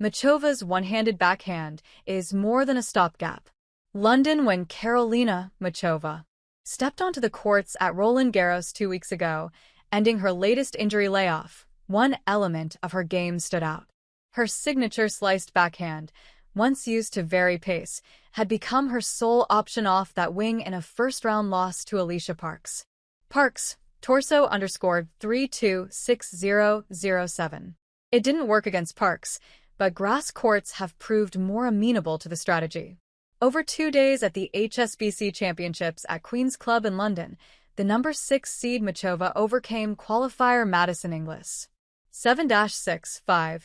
Muchova's one-handed backhand is more than a stopgap. London, when Karolina Muchova stepped onto the courts at Roland Garros 2 weeks ago, ending her latest injury layoff, one element of her game stood out. Her signature sliced backhand, once used to vary pace, had become her sole option off that wing in a first-round loss to Alicia Parks. Parks, torso_326007. It didn't work against Parks, but grass courts have proved more amenable to the strategy. Over 2 days at the HSBC Championships at Queen's Club in London, the number 6 seed Muchova overcame qualifier Maddison Inglis 7-6-5,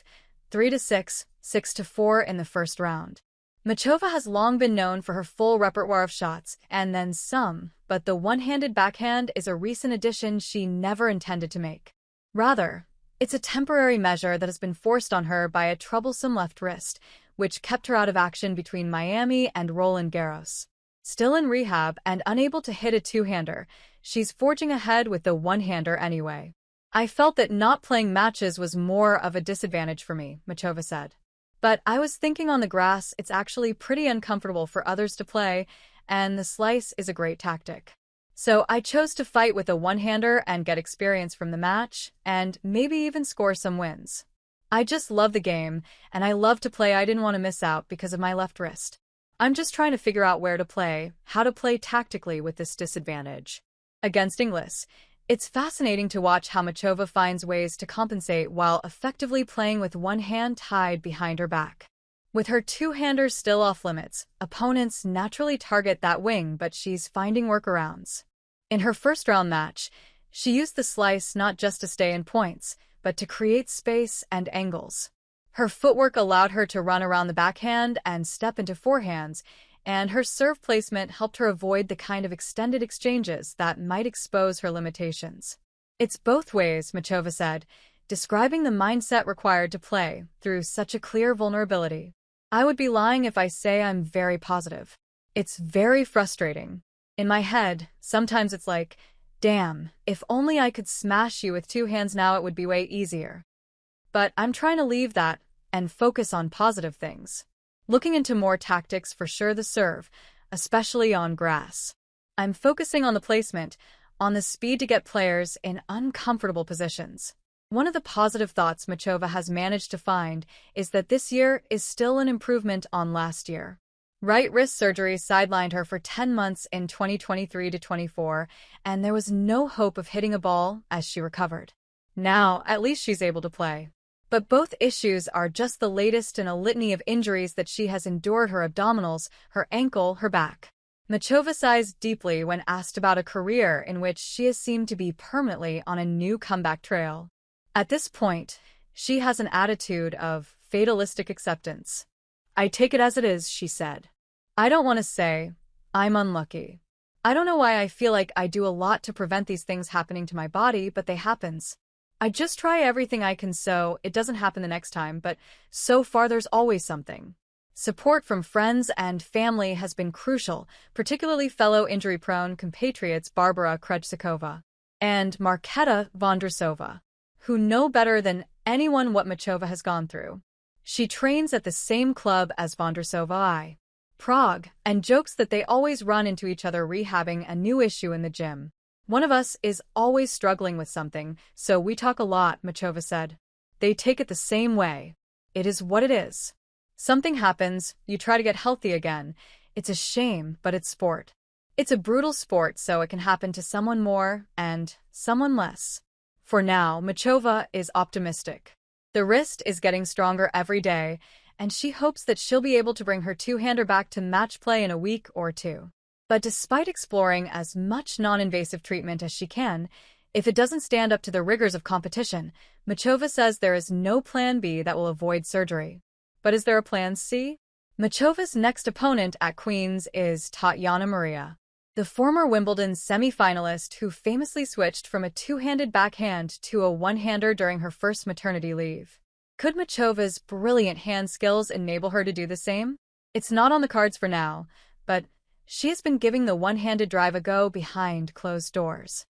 3-6, 6-4 in the first round. Muchova has long been known for her full repertoire of shots, and then some, but the one-handed backhand is a recent addition she never intended to make. Rather, it's a temporary measure that has been forced on her by a troublesome left wrist, which kept her out of action between Miami and Roland Garros. Still in rehab and unable to hit a two-hander, she's forging ahead with the one-hander anyway. "I felt that not playing matches was more of a disadvantage for me," Muchova said. "But I was thinking on the grass it's actually pretty uncomfortable for others to play, and the slice is a great tactic. So I chose to fight with a one-hander and get experience from the match, and maybe even score some wins. I just love the game, and I love to play. I didn't want to miss out because of my left wrist. I'm just trying to figure out where to play, how to play tactically with this disadvantage." Against Inglis, it's fascinating to watch how Muchova finds ways to compensate while effectively playing with one hand tied behind her back. With her two-hander still off-limits, opponents naturally target that wing, but she's finding workarounds. In her first-round match, she used the slice not just to stay in points, but to create space and angles. Her footwork allowed her to run around the backhand and step into forehands, and her serve placement helped her avoid the kind of extended exchanges that might expose her limitations. "It's both ways," Muchova said, describing the mindset required to play through such a clear vulnerability. "I would be lying if I say I'm very positive. It's very frustrating. In my head, sometimes it's like, damn, if only I could smash you with two hands now, it would be way easier. But I'm trying to leave that and focus on positive things. Looking into more tactics for sure, the serve, especially on grass. I'm focusing on the placement, on the speed to get players in uncomfortable positions." One of the positive thoughts Muchova has managed to find is that this year is still an improvement on last year. Right wrist surgery sidelined her for 10 months in 2023-24, and there was no hope of hitting a ball as she recovered. Now, at least she's able to play. But both issues are just the latest in a litany of injuries that she has endured: her abdominals, her ankle, her back. Muchova sighs deeply when asked about a career in which she has seemed to be permanently on a new comeback trail. At this point, she has an attitude of fatalistic acceptance. "I take it as it is," she said. "I don't want to say, I'm unlucky. I don't know why I feel like I do a lot to prevent these things happening to my body, but they happens. I just try everything I can so it doesn't happen the next time, but so far there's always something." Support from friends and family has been crucial, particularly fellow injury-prone compatriots Barbara Krejcikova and Marketa Vondrousova, who know better than anyone what Muchova has gone through. She trains at the same club as Vondrousova I. Prague, and jokes that they always run into each other rehabbing a new issue in the gym. "One of us is always struggling with something, so we talk a lot," Muchova said. "They take it the same way. It is what it is. Something happens, you try to get healthy again. It's a shame, but it's sport. It's a brutal sport, so it can happen to someone more and someone less." For now, Muchova is optimistic. The wrist is getting stronger every day, and she hopes that she'll be able to bring her two-hander back to match play in a week or two. But despite exploring as much non-invasive treatment as she can, if it doesn't stand up to the rigors of competition, Muchova says there is no plan B that will avoid surgery. But is there a plan C? Muchova's next opponent at Queen's is Tatjana Maria, the former Wimbledon semi-finalist who famously switched from a two-handed backhand to a one-hander during her first maternity leave. Could Muchova's brilliant hand skills enable her to do the same? It's not on the cards for now, but she has been giving the one-handed drive a go behind closed doors.